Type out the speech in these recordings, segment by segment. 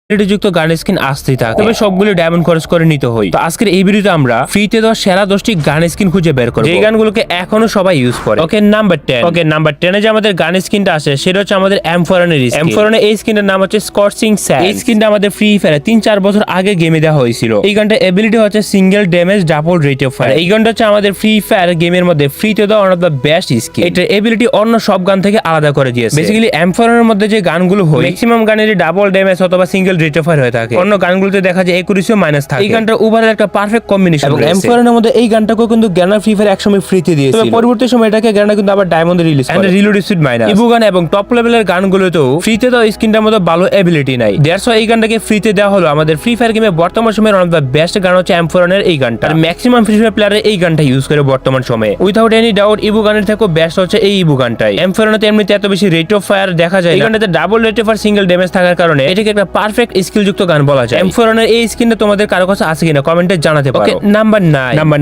যুক্ত গান স্কিন আসতেই থাকে, তবে সবগুলো ডায়মন্ড খরচ করে নিতে হয়। তো আজকের এই ভিডিওতে আমরা ফ্রিতে দেওয়া সেরা 10টি গান স্কিন খুঁজে বের করব, এই গানগুলোকে এখনো সবাই ইউজ করে। ওকে, নাম্বার 10 যে আমাদের গান স্কিনটা আসে সেটা হচ্ছে আমাদের M4 এর স্কিন। M4 এর এই স্কিনের নাম হচ্ছে স্কর্চিং স্যান্ড। এই স্কিনটা আমাদের ফ্রি ফায়ারে 3-4 বছর আগে গেমে দেওয়া হয়েছিল। এই গানটা এবিলিটি হচ্ছে single damage double rate of fire. এই গানটা হচ্ছে আমাদের ফ্রি ফায়ার গেমের মধ্যে ফ্রিতে দেওয়া one of the best skin. এটার এবিলিটি অন্য সব গান থেকে আলাদা করে দিয়েছে। বেসিক্যালি M4 এর মধ্যে যে গানগুলো হয় ম্যাক্সিমাম গানেরই ডাবল ড্যামেজ অথবা সিঙ্গেল রেট অফ ফায়ার হয়ে থাকে। অন্য গানগুলোতে দেখা যায় একুরেসিও মাইনাস থাকে। এই গানটা ওভারঅল একটা পারফেক্ট কম্বিনেশন। এবং M4 এর মধ্যে এই গানটাকেও কিন্তু গ্যানার ফ্রি ফায়ার একসময় ফ্রিতে দিয়েছিল, তবে পরবর্তী সময় এটাকে গ্যানার কিন্তু আবার ডায়মন্ডে রিলিজ করে। রিলোড স্পিড মাইনাস ইবু গান এবং টপ লেভেলের গানগুলোতেও ফ্রিতে দাও স্কিনটার মতো ভালো এবিলিটি নাই। দ্যাটস ওয়াই এই গানটাকে ফ্রিতে দেওয়া হলো। আমাদের ফ্রি ফায়ার গেমে বর্তমান সময়ের ওয়ান অফ দ্য বেস্ট গান হচ্ছে M4 এর এই গানটা। আর ম্যাক্সিমাম ফ্রি ফায়ার প্লেয়ার এই গানটা ইউজ করে বর্তমান সময়ে। উইদাউট এনি ডাউট ইবু গানের থেকেও বেস্ট হচ্ছে এই ইবু গানটাই। M4 এর এমনিতে এত বেশি রেট অফ ফায়ার দেখা যায়, এই গানটাতে double rate of fire single damage থাকার কারণে এটাকে একটা পারফেক্ট স্কিল যুক্ত গান বলা যায়। M4 এর এই স্কিনটা তোমাদের কারো কাছে আছে কিনা কমেন্টে জানাতে পারো। নাম্বার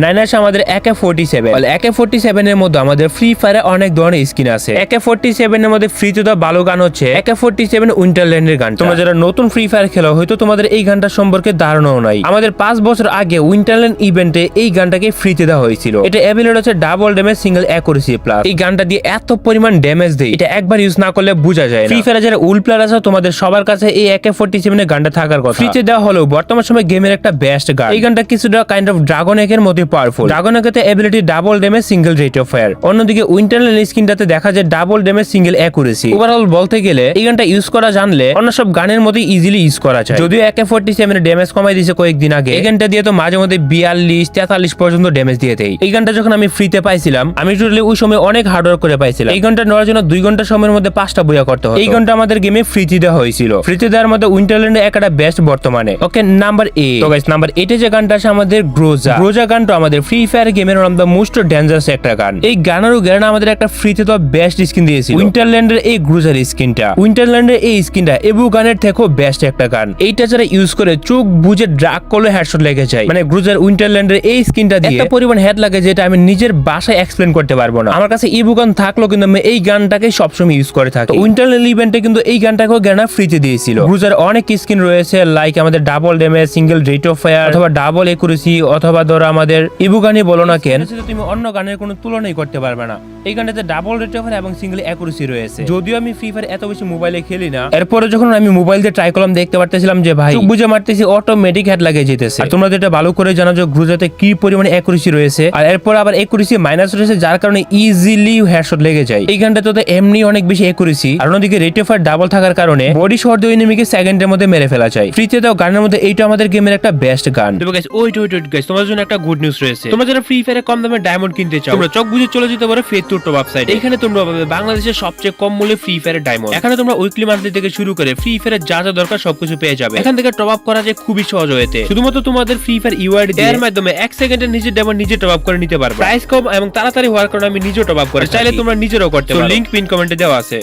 9 আসে আমাদের AK-47। AK-47 এর মধ্যে আমাদের ফ্রি ফায়ারে অনেক ধরনের স্কিন আছে। AK-47 এর মধ্যে ফ্রিতে দেওয়া ভালো গান হচ্ছে AK-47 উইন্টারল্যান্ডের গান। তোমরা যারা নতুন ফ্রি ফায়ার খেলো হয়তো তোমাদের এই গানটা সম্পর্কে ধারণাও নাই। আমাদের 5 বছর আগে উইন্টারল্যান্ড ইভেন্টে এই গানটাকে ফ্রিতে দেওয়া হয়েছিল। এটা এবিলিটি হচ্ছে double damage single accuracy plus. এই গানটা দিয়ে এত পরিমাণ ড্যামেজ দেয়, এটা একবার ইউজ না করলে বোঝা যায় না। ফ্রি ফায়ারে যারা উল প্লেয়ার আছে তোমাদের সবার কাছে এই AK-47 এর গানটা থাকার কথা। ফ্রিতে দেওয়া হলেও বর্তমান সময় গেমের একটা বেস্ট গান। এই গানটা কিছুটা কাইন্ড অফ ড্রাগন একের মতো পাওয়ারফুল। ড্রাগন একেতে ability double damage single rate of fire, অন্যদিকে উইন্টারল্যান্ড স্কিনটাতে দেখা যায় double damage single accuracy. Overall বলতে গেলে এই গানটা ইউজ করা জানলে অন্য সব গানের মতো ইজিলি ইউজ করা যায়। যদিও AK-47 এর ড্যামেজ কমাই দিয়েছে কয়েকদিন আগে, এই গানটা দিয়ে তো মাঝে মধ্যে 42-43 পর্যন্ত ড্যামেজ দিয়ে দেয়। এই গানটা যখন আমি ফ্রিতে পাইছিলাম আমি টোটালি ওই সময় অনেক হার্ড ওয়ার্ক করে পাইছিলাম। এই গানটা নেওয়ার জন্য 2 ঘন্টা সময়ের মধ্যে 5টা বইয়া করতে হয়। এই গানটা আমাদের গেমে ফ্রিতে দেওয়া হয়েছিল। ফ্রিতে দেওয়ার মধ্যে উইন্টারল্যান্ড একটা বেস্ট বর্তমানে। ওকে, নাম্বার 8। তো গাইস, নাম্বার 8 যে গানটা আছে আমাদের গ্রোজা গানটা আমাদের ফ্রি ফায়ার গেমের one of the most dangerous একটা গান। এই গানেরও গ্যারান্টি আমাদের একটা ফ্রিতে তো বেস্ট স্কিন দিয়েছিল উইন্টারল্যান্ডের এই গ্রোজার স্কিনটা। উইন্টারল্যান্ডের এই স্কিনটা এবু গানের থেকেও বেস্ট একটা গান। এইটা যারা ইউজ করে চোখ বুঝে ড্রাগ করলে হেডশট লেগে যায়। মানে গ্রোজার উইন্টারল্যান্ডের এই স্কিনটা দিয়ে এত পরিমাণ হেড লাগে যেটা আমি নিজের ভাষায় এক্সপ্লেন করতে পারবো না। আমার কাছে ইবু গান থাকলো কিন্তু আমি এই গানটাকে সবসময় ইউজ করে থাকি। উইন্টারল্যান্ড ইভেন্টে কিন্তু এই গানটাকেও গ্যারান্টি ফ্রিতে দিয়েছিল। গ্রোজার অনেক স্কিন রয়েছে, লাইক আমাদের double damage single rate of fire অথবা ডাবল একুরেসি অথবা ধরো আমাদের ইবু গানই বলো না কেন, তুমি অন্য গানের কোনো তুলনাই করতে পারবে না। এই গানটাতে ডাবল রেট অফ ফায়ার এবং সিঙ্গেল একুরেসি রয়েছে। যদিও আমি ফ্রি ফায়ার এত বেশি মোবাইলে খেলি না, এরপরে যখন আমি মোবাইল দিয়ে ট্রাই করলাম দেখতে পারতেছিলাম যে ভাই চোখ বুঝে মারতেছি অটোমেটিক হেড লাগিয়ে যেতেছে। আর তোমরা যেটা ভালো করে জানো যে গ্রোজাতে কি পরিমাণে একুরেসি রয়েছে, আর এরপর আবার একুরেসি মাইনাস রয়েছে যার কারণে ইজিলি হেডশট লেগে যায়। এই গানটাতে তো এমনি অনেক বেশি একুরেসি, আর অন্যদিকে রেট অফ ফায়ার ডাবল থাকার কারণে বডি শট দিয়ে এনিমিকে সেকেন্ডের মধ্যে মেরে ফেলা যায়। ফ্রিতে দাও গানের মধ্যে এইটা আমাদের গেমের একটা বেস্ট গান। তবে গাইস ওয়েট গাইস, তোমাদের জন্য একটা গুড নিউজ রয়েছে। তোমরা যারা ফ্রি ফায়ারে কম দামে ডায়মন্ড কিনতে চাও তোমরা চোখ বুঝে চলে যেতে পারো ফেথটুর টপ আপ সাইটে। এখানে তোমরা পাবে বাংলাদেশের সবচেয়ে কম মূল্যে ফ্রি ফায়ারের ডায়মন্ড। এখানে তোমরা উইকলি মান্থলি থেকে শুরু করে ফ্রি ফায়ারের যা যা দরকার সবকিছু পেয়ে যাবে। এখান থেকে টপ আপ করা যায় খুবই সহজ হয়েছে। শুধুমাত্র তোমাদের ফ্রি ফায়ার ইউআইডি এর মাধ্যমে 1 সেকেন্ডে নিজের ডায়মন্ড নিজে টপ আপ করে নিতে পারবে। প্রাইস কম এবং তাড়াতাড়ি হওয়ার কারণে আমি নিজেও টপ আপ করে চাইলে তোমরা নিজেরাও করতে পারো। লিংক পিন কমেন্টে দেওয়া আছে।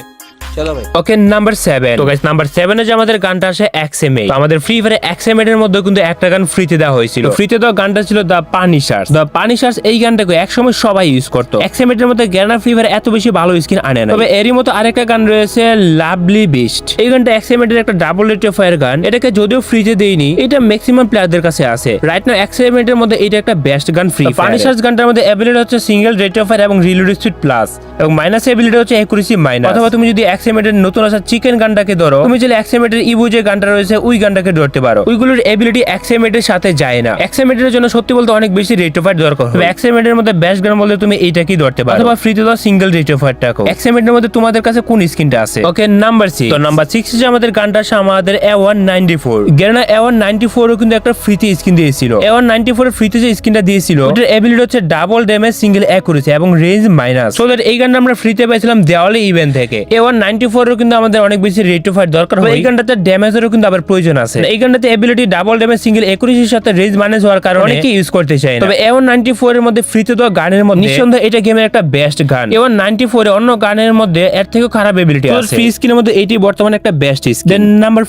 চলো ভাই, ওকে, নাম্বার 7। তো গাইস, নাম্বার 7 এ যে আমাদের গানটা আসে XMA। তো আমাদের ফ্রি ফায়ারে XMA এর মধ্যে কিন্তু একটা গান ফ্রিতে দেওয়া হয়েছিল। ফ্রিতে দেওয়া গানটা ছিল দ্য পানিশার্স। দ্য পানিশার্স এই গানটাকে একসময় সবাই ইউজ করতো। XMA এর মধ্যে গ্যারান্টি ফ্রি ফায়ারে এত বেশি ভালো স্কিন আনে না, তবে এরই মতো আরেকটা গান রয়েছে লাভলি বিস্ট। এই গানটা XMA এর একটা double rate of fire gun. এটাকে যদিও ফ্রিতে দেইনি, এটা ম্যাক্সিমাম প্লেয়ারদের কাছে আছে রাইট নাও। XMA এর মধ্যে এটা একটা বেস্ট গান ফ্রি ফায়ার। পানিশার্স গানটার মধ্যে এবিলিটি হচ্ছে সিঙ্গেল রেট অফ ফায়ার এবং রিলোড স্পিড প্লাস, এবং মাইনাস এবিলিটি হচ্ছে একুরেসি মাইনাস। অথবা তুমি যদি XMA এর নতুন আসা চিকেন গানটাকে ধরো, তুমি যদি XMA এর ইবু যে গানটা রয়েছে ওই গানটাকে ধরতে পারো। ওইগুলোর এবিলিটি XMA এর সাথে যায় না। XMA এর জন্য সত্যি বলতে অনেক বেশি রেট অফ ফায়ার দরকার হবে। XMA এর মধ্যে বেস্ট গান বলতে তুমি এইটাকেই ধরতে পারো, অথবা ফ্রিতে দাও সিঙ্গেল রেট অফ ফায়ারটাকে। XMA এর মধ্যে তোমাদের কাছে কোন স্কিনটা আছে? ওকে, নাম্বার 6। তো নাম্বার 6 যে আমাদের গানটা আছে আমাদের A194। গেরানা A194 ও কিন্তু একটা ফ্রিতে স্কিন দিয়েছিল। A194 এর ফ্রিতে যে স্কিনটা দিয়েছিল ওটার এবিলিটি হচ্ছে ডাবল ড্যামেজ সিঙ্গেল অ্যাকুরেসি এবং রেঞ্জ মাইনাস। সো দ্যাট এই গানটা আমরা ফ্রিতে পাইছিলাম দেওয়ালি ইভেন্ট থেকে। A194 এর কিন্তু আমাদের অনেক বেশি রেট অফ ফায়ার দরকার হয়। এই গানটাতে ড্যামেজেরও কিন্তু আবার প্রয়োজন আছে। এই গানটাতে এবিলিটি ডাবল ড্যামেজ সিঙ্গেল একুরেসির সাথে রেঞ্জ মাইনাস হওয়ার কারণে অনেকে ইউজ করতে চায় না। তবে A194 এর মধ্যে ফ্রিতে দেওয়া গানের মধ্যে নিঃসন্দেহে এটা গেমের একটা বেস্ট গান। A194 এ অন্য গানের মধ্যে এর থেকেও খারাপ এবিলিটি আছে। ফ্রি স্কিনের মধ্যে এটি বর্তমানে একটা বেস্ট স্কিন। দেন নাম্বার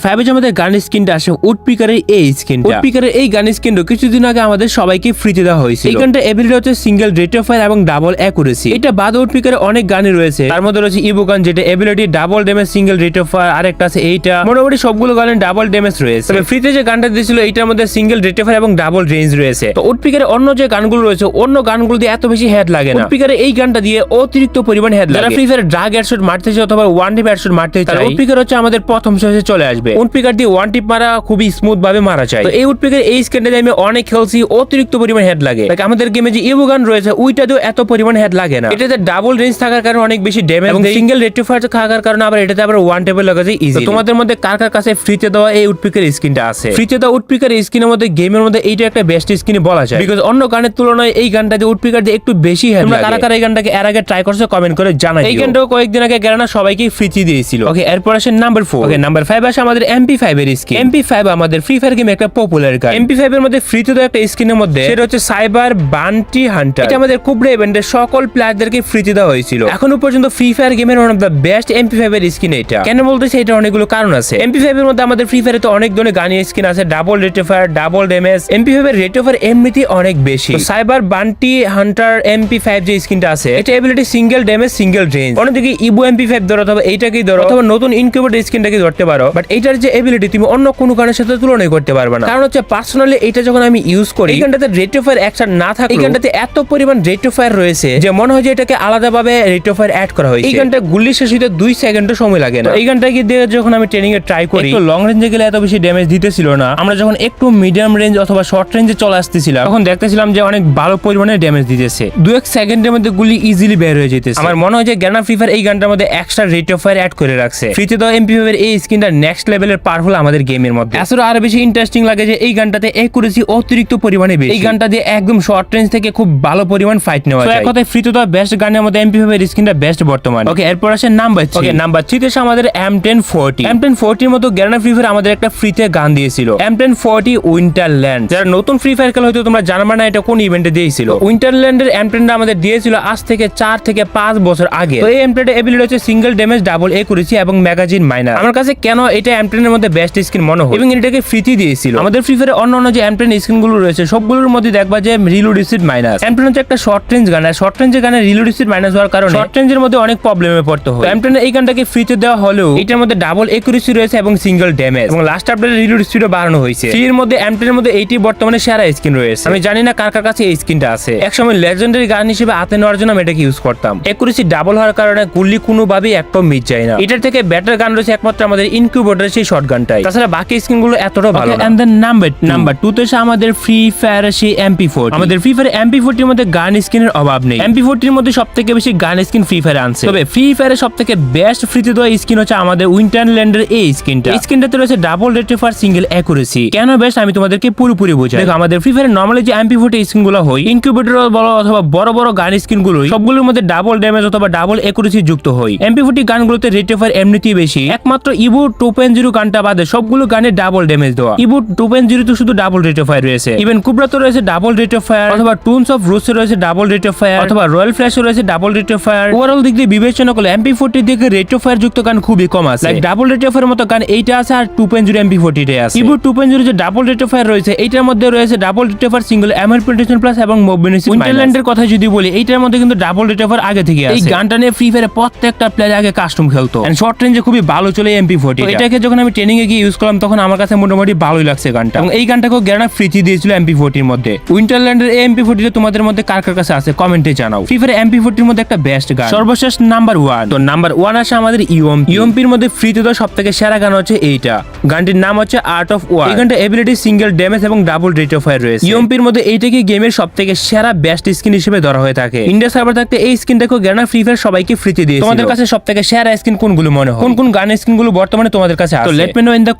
5 এ আমাদের গান স্কিনটা আসে উডপিকারের এই স্কিনটা। উডপিকারের এই গান স্কিনটা কিছুদিন আগে আমাদের সবাইকে ফ্রিতে দেওয়া হয়েছিল। এই গানটা এবিলিটি হচ্ছে সিঙ্গেল রেট অফ ফায়ার এবং ডাবল একুরেসি। এটা বাদ উডপিকারের অনেক গানই রয়েছে, তার মধ্যে রয়েছে ইবু গান এটা ability, double damage, single rate of fire, আরেকটা আছে এইটা। মোটামুটি সবগুলো গানে ডাবল ড্যামেজ রয়েছে। তবে ফ্রিতে যে গানটা দিয়েছিল এইটার মধ্যে সিঙ্গেল রেট অফ ফায়ার এবং ডাবল রেঞ্জ রয়েছে। তো উডপিকারের অন্য যে গানগুলো রয়েছে অন্য গানগুলো দিয়ে এত বেশি হেড লাগে না, উডপিকারের এই গানটা দিয়ে অতিরিক্ত পরিমাণ হেড লাগে। যারা ফ্রি ফায়ার ড্রাগ হেডশট মারতে চায় অথবা ওয়ান টিপ হেডশট মারতে চায়, উডপিকার হচ্ছে আমাদের প্রথম চয়েসে চলে আসবে। উডপিকার দিয়ে ওয়ান টিপ মারা খুবই স্মুথ ভাবে মারা যায়। তো এই উডপিকার এই স্কিনটা দিয়ে আমি অনেক খেলছি, অতিরিক্ত পরিমাণ হেড লাগে। আমাদের গেমে যে ইভো গান রয়েছে ওইটা দিয়ে এত পরিমাণ হেড লাগে না। এটাতে ডাবল রেঞ্জ থাকার কারণে অনেক বেশি ড্যামেজ এবং সিঙ্গেল রেট অফ ফায়ার থাকার কারণে আবার এটাতে আবার ওয়ান টেপে লাগা যায় ইজি। তোমাদের মধ্যে কার কার কাছে ফ্রিতে দেওয়া এই উডপিকার স্কিনটা আছে? ফ্রিতে দেওয়া উডপিকার স্কিনের মধ্যে গেমের মধ্যে এইটা একটা বেস্ট স্কিন বলা যায়, বিকজ অন্য গানের তুলনায় এই গানটা দিয়ে উডপিকার দিয়ে একটু বেশি হেড লাগে। কারা কারা এই গানটাকে এর আগে ট্রাই করছে কমেন্ট করে জানাই। এই গানটাও কয়েকদিন আগে গেরানা সবাইকে ফ্রিতে দিয়েছিল। ওকে, এরপর আসে নাম্বার 4। ওকে, নাম্বার 5 আসে আমাদের MP5 এর স্কিন। MP5 আমাদের ফ্রি ফায়ার গেমে একটা পপুলার গান। MP5 এর মধ্যে ফ্রিতে দেওয়া একটা স্কিনের মধ্যে সেটা হচ্ছে সাইবার বান্টি হান্টার। এটা আমাদের কুবরা ইভেন্টের সকল প্লেয়ারদেরকে ফ্রিতে দেওয়া হয়েছিল। এখনো পর্যন্ত ফ্রি ফায়ার গেমের one of the best MP5 এর স্কিন এটা। কেন বলতেছি? এটা অনেকগুলো কারণ আছে। MP5 এর মধ্যে আমাদের ফ্রি ফায়ারে তো অনেক ধরনের গানি স্কিন আছে, double rate of fire, double damage. MP5 এর রেট অফ ফায়ার এমনিতেই অনেক বেশি। সাইবার বান্টি হান্টার MP5 যে স্কিনটা আছে এটা ability single damage, single range. অন্যদিকে ইবো MP5 ধরো অথবা এইটাকেই ধরো অথবা নতুন ইনকিউবেটর স্কিনটাকে ধরতে পারো, বাট এইটার যে এবিলিটি তুমি অন্য কোনো গানের সাথে তুলনা করতে পারবে না। কারণ হচ্ছে পার্সোনালি এটা যখন আমি ইউজ করি এই গানটাতে রেট অফ ফায়ার একসাথে না থাকে, এই গানটাতে এত পরিমাণ রেট অফ ফায়ার রয়েছে যে মনে হয় যে এটাকে আলাদাভাবে রেট অফ ফায়ার অ্যাড করা হয়েছে। এই গানটা গুলি শেষ হইতে 2 সেকেন্ডও সময় লাগে না। এই গানটাকে দিয়ে যখন আমি ট্রেনিং এ ট্রাই করি একটু লং রেঞ্জে গেলে এত বেশি ড্যামেজ দিতেছিল না। আমরা যখন একটু মিডিয়াম রেঞ্জ অথবা শর্ট রেঞ্জে চলে আসতেছিলাম তখন দেখতেছিলাম যে অনেক ভালো পরিমাণে ড্যামেজ দিতেছে। 2-1 সেকেন্ডের মধ্যে গুলি ইজিলি বের হয়ে যেতেছে। আমার মনে হয় যে গেরানা ফ্রি ফায়ার এই গানটার মধ্যে extra rate of fire add করে রাখছে। ফ্রিতে তো MP5 এর এই স্কিনটা নেক্সট লেভেলের পাওয়ারফুল আমাদের গেমের মধ্যে। আসলে আরো বেশি ইন্টারেস্টিং লাগে যে এই গানটাতে একুরেসি অতিরিক্ত পরিমাণে বেশি। এই গানটা দিয়ে একদম শর্ট রেঞ্জ থেকে খুব ভালো পরিমাণ ফাইট নেওয়া যায়। কথায় ফ্রিতে তো বেস্ট গানের মধ্যে MP5 এর স্কিনটা বেস্ট বর্তমানে। ওকে, এরপর আসে নাম্বার 3। ওকে, নাম্বার 3 তে আমাদের M1040। M1040 এর মতো গেরানা ফ্রি ফায়ার আমাদের একটা ফ্রিতে গান দিয়েছিল, M1040 উইন্টারল্যান্ড। যারা নতুন ফ্রি ফায়ার খেলা হয়তো তোমরা জানবা না এটা কোন ইভেন্টে দিয়েছিল। উইন্টারল্যান্ডের M10 আমাদের দিয়েছিল আজ থেকে 4 থেকে 5 বছর আগে। তো এই M10 এর এবিলিটি হচ্ছে সিঙ্গেল ড্যামেজ, ডাবল একুরেসি এবং ম্যাগাজিন মাইনার। আমার কাছে কেন এটা M10 এর মধ্যে বেস্ট স্কিন মনে হয় এবং এটাকে ফ্রিতে দিয়েছিল। আমাদের ফ্রি ফায়ারে অন্য যে M10 স্কিন গুলো রয়েছে সবগুলোর মধ্যে দেখবা যে রিলোড স্পিড মাইনাস। M10 হচ্ছে একটা শর্ট রেঞ্জ গান, আর শর্ট রেঞ্জের গানে রিলোড স্পিড মাইনাস হওয়ার কারণে শর্ট রেঞ্জের মধ্যে অনেক প্রবলেমে পড়তে হয়। M10 এই গানটাকে ফ্রিতে দেওয়া হলেও এটার মধ্যে ডাবল একুরেসি রয়েছে এবং সিঙ্গেল ড্যামেজ এবং লাস্ট আপডেটে রিলোড স্পিডও বাড়ানো হয়েছে। ফ্রির মধ্যে M10 এর মধ্যে এইটি বর্তমানে সেরা স্কিন রয়েছে। আমি জানি না কার কার কাছে এই স্কিনটা আছে। একসময় লেজেন্ডারি গান হিসেবে হাতে নেওয়ার জন্য আমি এটাকে ইউজ করতাম। একুরেসি ডাবল হওয়ার কারণে গুলি কোনোভাবেই একটাও মিস যায় না। এটার থেকে বেটার গান রয়েছে একমাত্র আমাদের ইনকিউবেটরের সেই শর্ট গানটাই। তাছাড়া বাকি স্কিন গুলো এতটা ভালো না। এন্ড দেন নাম্বার 2 তে আমাদের ফ্রি ফায়ার সেই MP40। আমাদের ফ্রি ফায়ার MP40 এর মধ্যে গান স্কিনের অভাব নেই। MP40 এর মধ্যে সবথেকে বেশি গান স্কিন ফ্রি ফায়ার আনছে। তবে ফ্রি ফায়ারের সবথেকে বেস্ট ফ্রিতে দেওয়া স্কিন হচ্ছে আমাদের উইন্টারল্যান্ডের এই স্কিনটা। এই স্কিনটাতে রয়েছে double rate of fire, single accuracy. কেন বেস্ট আমি তোমাদেরকে পুরোপুরি বোঝাই। দেখো, আমাদের ফ্রি ফায়ারে নরমালি যে MP40 স্কিন গুলো হয় ইনকিউবেটর বলো অথবা বড় বড় গান স্কিন গুলো সবগুলোর মধ্যে ডাবল ড্যামেজ অথবা ডাবল একুরেসি যুক্ত হয়। MP40 গানগুলোতে রেট অফ ফায়ার এমনিতেই বেশি, একমাত্র ইভো 2.0 গানটা বাদে সবগুলো গানে ডাবল ড্যামেজ দেওয়া। ইভো 2.0 তো শুধু ডাবল রেট অফ ফায়ার রয়েছে, ইভেন কুবরা তো রয়েছে ডাবল রেট অফ ফায়ার, অথবা টুনস অফ রুসে রয়েছে ডাবল রেট অফ ফায়ার, অথবা রয়্যাল ফ্ল্যাশে রয়েছে double rate of fire. Overall দিক দিয়ে বিবেচনা করলে MP40 দিকে রেট অফ ফায়ার যুক্ত গান খুবই কম আছে। Like double rate of fire মতো গান এইটা আছে আর 2.0 MP40 তে আছে। ইভো 2.0 যে ডাবল রেট অফ ফায়ার রয়েছে এইটার মধ্যে রয়েছে double rate of fire, single MR penetration plus এবং মোবিলিটি। উইন্টারল্যান্ডের কথা যদি বলি এইটার মধ্যে কিন্তু ডাবল রেট অফ ফায়ার আগে থেকে আছে। এই গানটা নিয়ে ফ্রি ফায়ারে প্রত্যেকটা প্লেয়ার আগে কাস্টম খেলতো এন্ড শর্ট রেঞ্জে খুবই ভালো চলে MP40। তো এটাকে যখন আমি ট্রেনিং এ গিয়ে ইউজ করলাম তখন আমার কাছে মোটামুটি ভালোই লাগছে গানটা, এবং এই গানটাকেও গেরানা ফ্রিতে দিয়েছিল MP40 এর মধ্যে। উইন্টারল্যান্ডের এই MP40 তোমাদের মধ্যে কার কার কাছে আছে কমেন্টে জানাও। ফ্রি ফায়ার MP40 এর মধ্যে একটা বেস্ট গান। সর্বশেষ নাম্বার 1। তো নাম্বার 1 আসে আমাদের UMP এর মধ্যে ফ্রিতে তো সবথেকে সেরা গান হচ্ছে এইটা। গানটির নাম হচ্ছে আর্ট অফ ওয়ার। এই গানটা এবিলিটি, সিঙ্গেল ড্যামেজ এবং ডাবল রেট অফ ফায়ার রয়েছে। UMP এর মধ্যে এইটাকে গেমের সবথেকে সেরা বেস্ট স্কিন হিসেবে ধরা হয়ে থাকে। ইন্ডিয়া সার্ভার থাকতে এই স্কিনটাকেও গেরানা ফ্রি ফায়ার সবাইকে ফ্রিতে দিয়েছে। তোমাদের কাছে সবথেকে সেরা স্কিন কোনগুলো মনে হয়? কোন গান স্কিন গুলো বর্তমানে তোমাদের কাছে আছে? Let me no in the